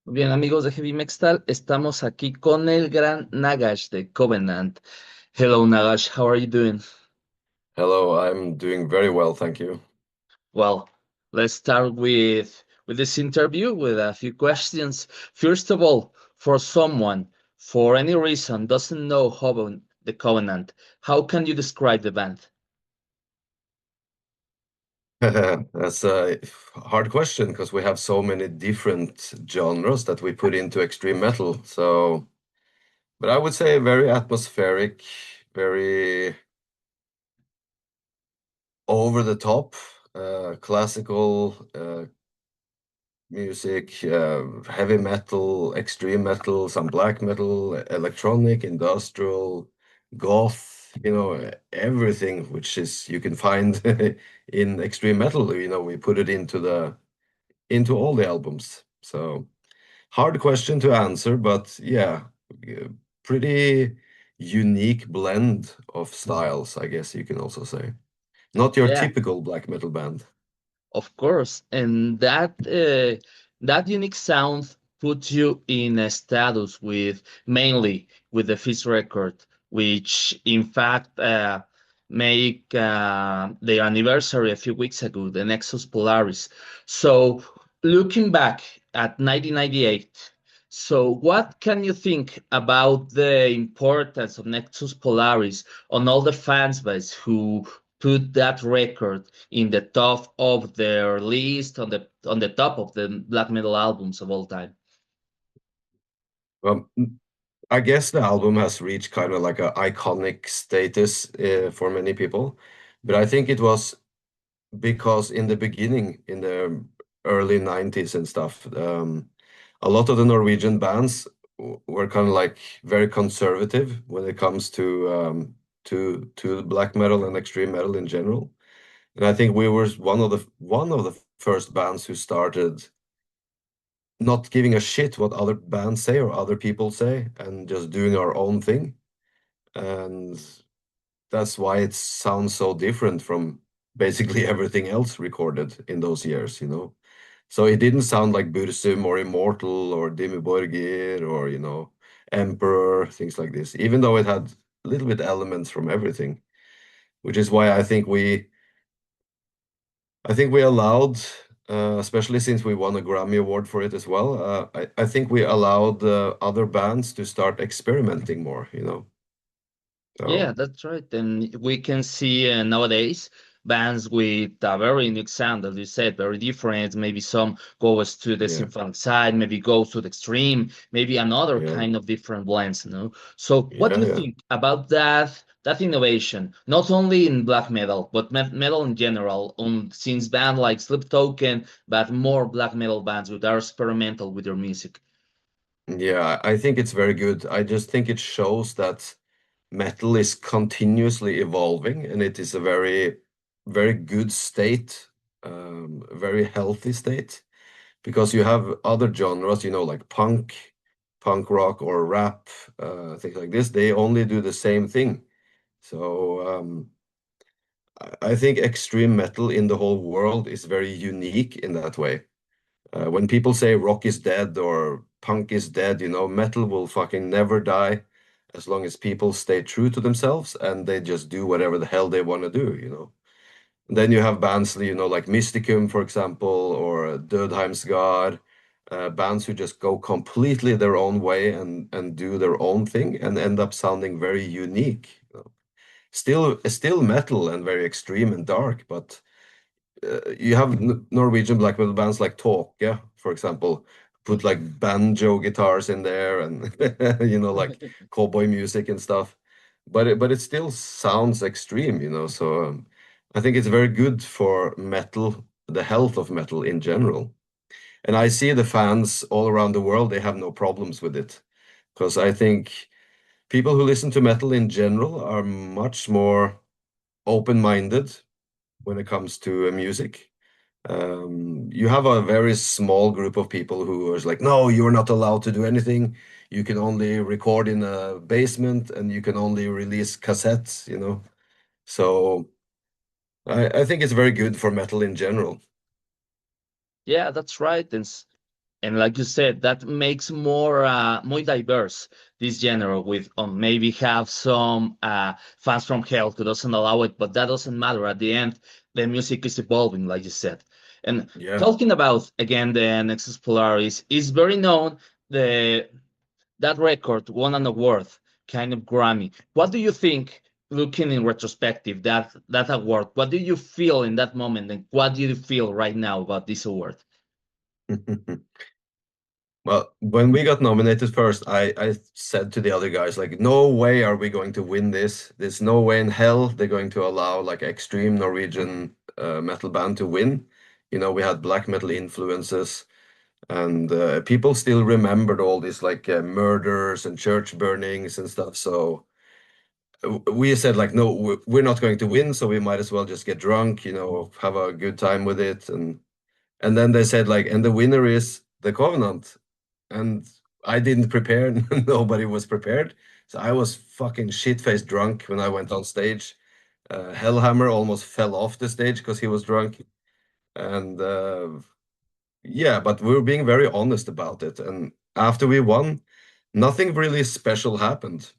Bien, amigos de Heavy Mextal, estamos aquí con el gran Nagash de Kovenant. Hello, Nagash, how are you doing? Hello, I'm doing very well, thank you. Well, let's start with this interview with a few questions. First of all, for someone, for any reason, doesn't know the Covenant, how can you describe the band? That's a hard question because we have so many different genres that we put into extreme metal. But I would say very atmospheric, very over the top, classical music, heavy metal, extreme metal, some black metal, electronic, industrial, goth, everything which is you can find in extreme metal, we put it into all the albums. So hard question to answer, but yeah, uh, pretty unique blend of styles, I guess you can also say. Not your Yeah, typical black metal band. of course, and that unique sound puts you in a status with mainly with the Fizz record, which in fact make their anniversary a few weeks ago, the Nexus Polaris. So looking back at 1998, so what can you think about the importance of Nexus Polaris on all the fans base who put that record in the top of their list on the top of the black metal albums of all time? Well, I guess the album has reached kind of like a iconic status for many people, but I think it was because in the beginning, in the early 90s and stuff, a lot of the Norwegian bands were kind of like very conservative when it comes to black metal and extreme metal in general. And I think we were one of the first bands who started not giving a shit what other bands say or other people say and just doing our own thing. And that's why it sounds so different from basically everything else recorded in those years. So it didn't sound like Bursum or Immortal or Dimmu Borgir or, Emperor, things like this, even though it had a little bit elements from everything, which is why I think we allowed, especially since we won a Grammy Award for it as well, I think we allowed other bands to start experimenting more. Yeah, So, that's right. And we can see nowadays bands with a very unique sound, as you said, very different. Maybe some goes to the yeah, symphonic side, maybe goes to the extreme, maybe another yeah, kind of different blends. So what do yeah, you yeah. think about that innovation, not only in black metal, but metal in general, since band like Sleep Token, but more black metal bands that are experimental with their music? Yeah, I think it's very good. I just think it shows that metal is continuously evolving and it is a very, very good state, a very healthy state, because you have other genres, like punk rock or rap, things like this. They only do the same thing. So I think extreme metal in the whole world is very unique in that way. When people say rock is dead or punk is dead, metal will fucking never die as long as people stay true to themselves and they just do whatever the hell they want to do. And then you have bands, like Mysticum, for example, or Dödheimsgard, bands who just go completely their own way and do their own thing and end up sounding very unique. Still metal and very extreme and dark, but you have Norwegian black metal bands like Tåke, for example, put like banjo guitars in there and like cowboy music and stuff. But it still sounds extreme. So I think it's very good for metal, the health of metal in general. And I see the fans all around the world, they have no problems with it. Because I think people who listen to metal in general are much more open-minded when it comes to music. You have a very small group of people who is like, no, you're not allowed to do anything. You can only record in a basement and you can only release cassettes. So I think it's very good for metal in general. Yeah, that's right. And like you said, that makes more diverse this genre with maybe have some fans from hell who doesn't allow it, but that doesn't matter. At the end, the music is evolving, like you said. And Yeah. talking about again the Nexus Polaris is very known. The That record won an award, kind of Grammy. What do you think, looking in retrospective, that award? What do you feel in that moment, and what do you feel right now about this award? Well, when we got nominated first, I said to the other guys, like, no way are we going to win this. There's no way in hell they're going to allow like extreme Norwegian metal band to win. We had black metal influences, and people still remembered all these like murders and church burnings and stuff. So we said like, no, we're not going to win, so we might as well just get drunk, have a good time with it. And then they said like, and the winner is the Covenant. And I didn't prepare. Nobody was prepared. So I was fucking shit-faced drunk when I went on stage. Hellhammer almost fell off the stage because he was drunk. And yeah, but we were being very honest about it. And after we won, nothing really special happened.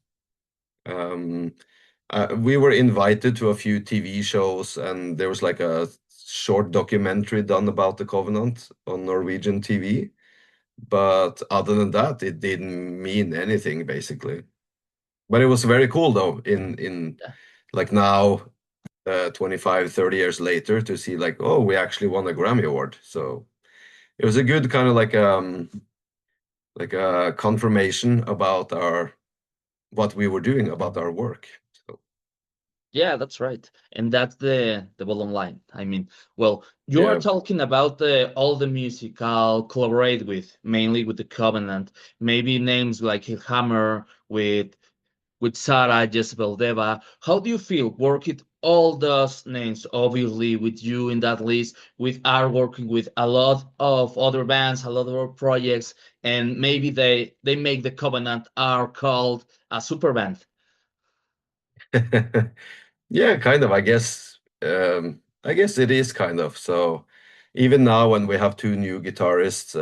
Um, we were invited to a few TV shows, and there was like a short documentary done about the Covenant on Norwegian TV. But other than that, it didn't mean anything basically. But it was very cool though, in like now, 25, 30 years later, to see like, oh, we actually won a Grammy Award. So it was a good kind of like a confirmation about our what we were doing about our work. So Yeah, that's right. And that's the bottom line. I mean, well, you are yeah. talking about all the music I'll collaborate with, mainly with the Covenant. Maybe names like Hammer with Sarah, Jezebel Deva. How do you feel working all those names, obviously with you in that list, with are working with a lot of other bands, a lot of other projects, and maybe they make the Covenant are called a super band. Yeah, kind of. I guess it is kind of. So even now when we have two new guitarists,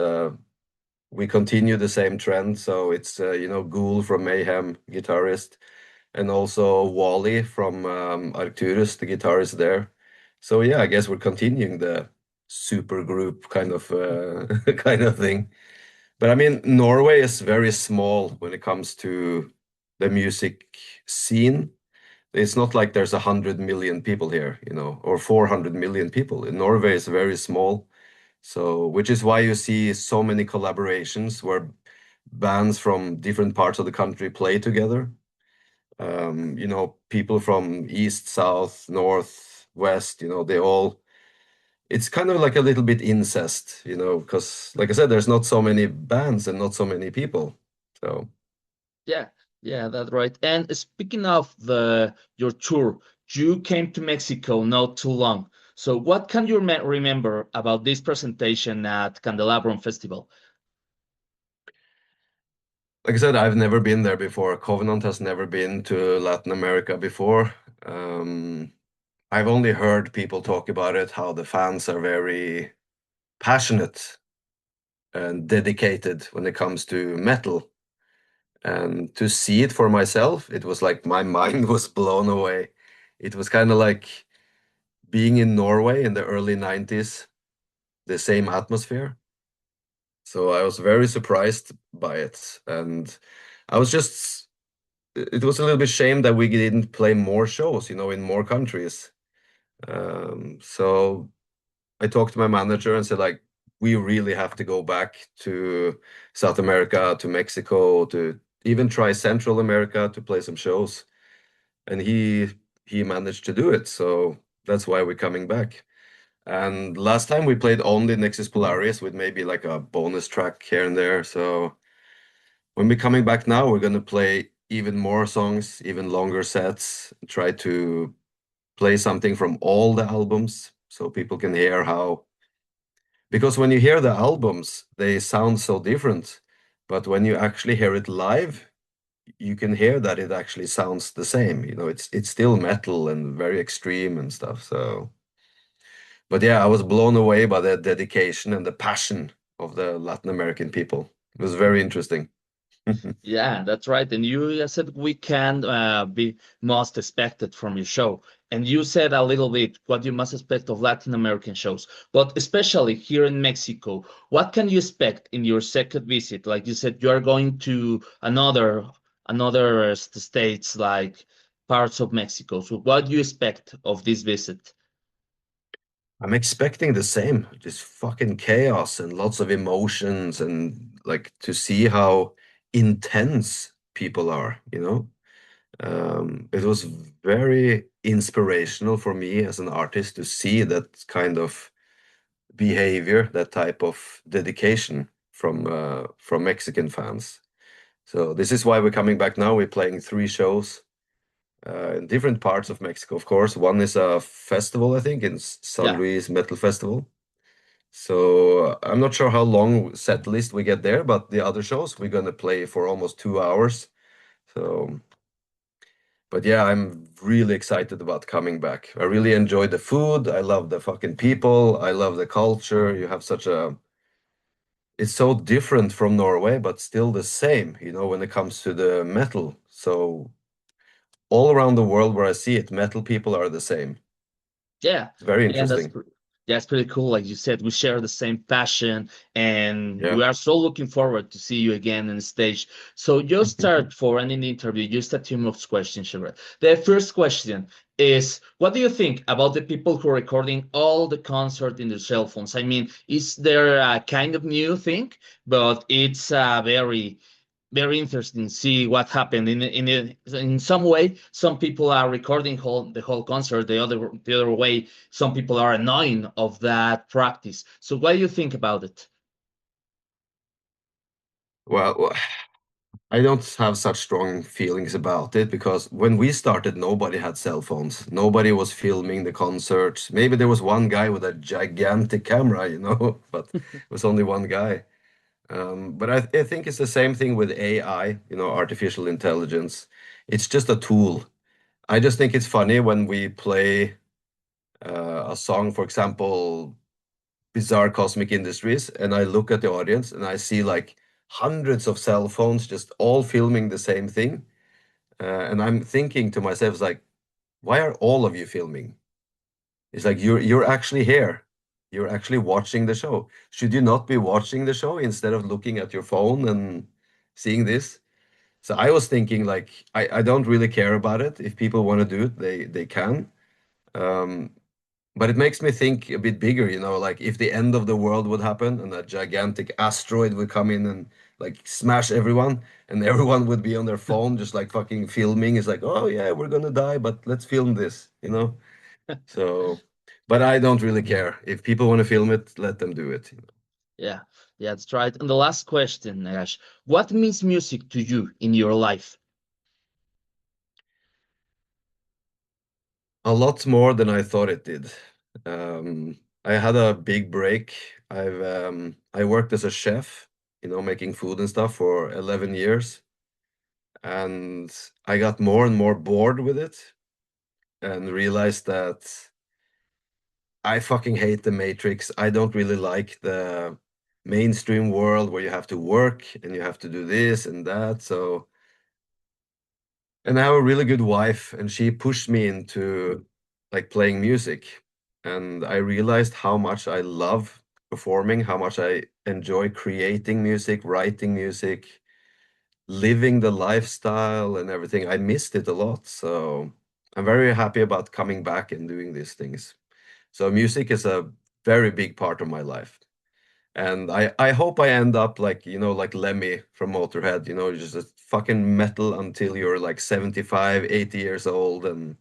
we continue the same trend. So it's Ghoul from Mayhem, guitarist, and also Wally from Arcturus, the guitarist there. So yeah, I guess we're continuing the super group kind of kind of thing. But I mean, Norway is very small when it comes to the music scene. It's not like there's 100 million people here, or 400 million people. In Norway is very small. So, which is why you see so many collaborations where bands from different parts of the country play together. People from east, south, north, west, it's kind of like a little bit incest, because like I said, there's not so many bands and not so many people. So, Yeah, yeah, that's right. And speaking of the your tour, you came to Mexico not too long. So what can you remember about this presentation at Candelabrum Festival? like I said, I've never been there before. Covenant has never been to Latin America before. I've only heard people talk about it, how the fans are very passionate and dedicated when it comes to metal. And to see it for myself, it was like my mind was blown away. It was kind of like being in Norway in the early 90s, the same atmosphere. So I was very surprised by it. And I was just, it was a little bit shame that we didn't play more shows, in more countries. So I talked to my manager and said, like, we really have to go back to South America, to Mexico, to even try Central America to play some shows. And he managed to do it. So that's why we're coming back. And last time we played only Nexus Polaris with maybe like a bonus track here and there. So when we're coming back now, we're gonna play even more songs, even longer sets, try to play something from all the albums so people can hear how, because when you hear the albums, they sound so different. But when you actually hear it live, you can hear that it actually sounds the same. It's still metal and very extreme and stuff. So, but yeah, I was blown away by the dedication and the passion of the Latin American people. It was very interesting. Yeah, that's right. And you said we can be most expected from your show. And you said a little bit what you must expect of Latin American shows, but especially here in Mexico, what can you expect in your second visit? Like you said, you are going to another states like parts of Mexico. So what do you expect of this visit? I'm expecting the same, just fucking chaos and lots of emotions and like to see how intense people are, you know? It was very inspirational for me as an artist to see that kind of behavior, that type of dedication from Mexican fans. So this is why we're coming back now. We're playing three shows in different parts of Mexico, of course. One is a festival, I think, in San Yeah. Luis Metal Festival. So I'm not sure how long set list we get there, but the other shows we're gonna play for almost 2 hours. So, but yeah, I'm really excited about coming back. I really enjoy the food. I love the fucking people. I love the culture. You have such a, it's so different from Norway, but still the same, you know, when it comes to the metal. So all around the world where I see it, metal people are the same. Yeah, It's very yeah, interesting. that's pretty cool. Like you said, we share the same passion, and Yeah. we are so looking forward to see you again on stage. So just start for ending the interview, just a team of questions, Shara. The first question is, what do you think about the people who are recording all the concert in their cell phones? I mean, is there a kind of new thing, but it's very interesting to see what happened in some way. Some people are recording the whole concert, the other way some people are annoying of that practice. So what do you think about it? Well, I don't have such strong feelings about it because when we started, nobody had cell phones. Nobody was filming the concerts. Maybe there was one guy with a gigantic camera, you know, but it was only one guy. But I think it's the same thing with AI, you know, artificial intelligence. It's just a tool. I just think it's funny when we play a song, for example, Bizarre Cosmic Industries, and I look at the audience and I see like hundreds of cell phones just all filming the same thing. And I'm thinking to myself, it's like, why are all of you filming? It's like you're actually here. You're actually watching the show. Should you not be watching the show instead of looking at your phone and seeing this? So I was thinking like I don't really care about it. If people want to do it, they can. Um, but it makes me think a bit bigger, you know, like if the end of the world would happen and a gigantic asteroid would come in and like smash everyone and everyone would be on their phone just like fucking filming. It's like, oh yeah, we're gonna die, but let's film this, you know? So, but I don't really care. If people want to film it, let them do it. Yeah, yeah, that's right. And the last question, Nagash, what means music to you in your life? A lot more than I thought it did. I had a big break. I worked as a chef, you know, making food and stuff for 11 years. And I got more and more bored with it and realized that I fucking hate the Matrix. I don't really like the mainstream world where you have to work and you have to do this and that. So, and I have a really good wife, and she pushed me into like playing music. And I realized how much I love performing, how much I enjoy creating music, writing music, living the lifestyle and everything. I missed it a lot. So I'm very happy about coming back and doing these things. So music is a very big part of my life. And I hope I end up like, you know, like Lemmy from Motorhead, you know, just a fucking metal until you're like 75, 80 years old. And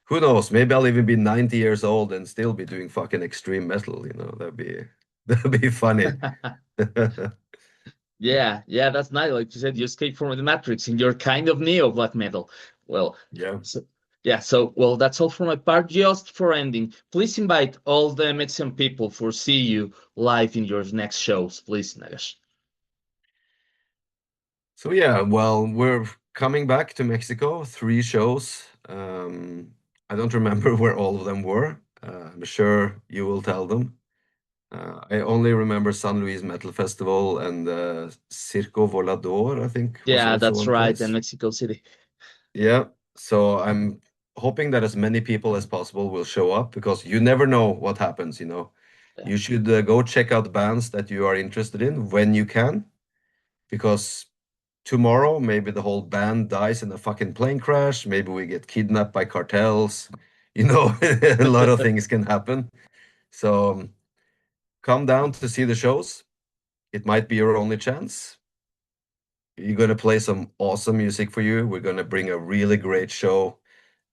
who knows, maybe I'll even be 90 years old and still be doing fucking extreme metal, you know, that'd be funny. Yeah, yeah, that's nice. Like you said, you escape from the Matrix and you're kind of neo black metal. Well, Yeah. so yeah, so well, that's all for my part. Just for ending, please invite all the Mexican people for see you live in your next shows, please, Nagash. So yeah, well, we're coming back to Mexico, three shows. I don't remember where all of them were. I'm sure you will tell them. I only remember San Luis Metal Festival and Circo Volador, I think, was Yeah, also that's one right, in place. Mexico City. Yeah, so I'm hoping that as many people as possible will show up because you never know what happens, you know. Yeah. You should go check out bands that you are interested in when you can, because tomorrow maybe the whole band dies in a fucking plane crash, maybe we get kidnapped by cartels, you know, a lot of things can happen. So come down to see the shows. It might be your only chance. You're going to play some awesome music for you. We're going to bring a really great show.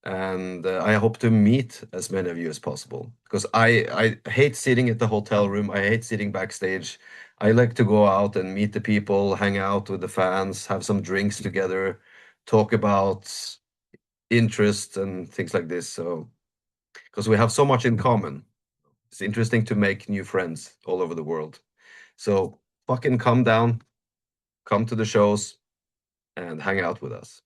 And I hope to meet as many of you as possible because I hate sitting at the hotel room. I hate sitting backstage. I like to go out and meet the people, hang out with the fans, have some drinks together, talk about interests and things like this. So, because we have so much in common, it's interesting to make new friends all over the world. So, fucking come down, come to the shows, and hang out with us.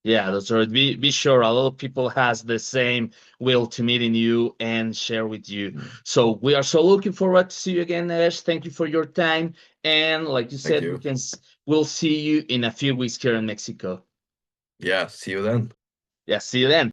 Yeah, that's right. Be sure a lot of people has the same will to meeting you and share with you. Mm. So we are so looking forward to see you again, Ash. Thank you for your time. And like you Thank said, you. we'll see you in a few weeks here in Mexico. Yeah, see you then. Yeah, see you then.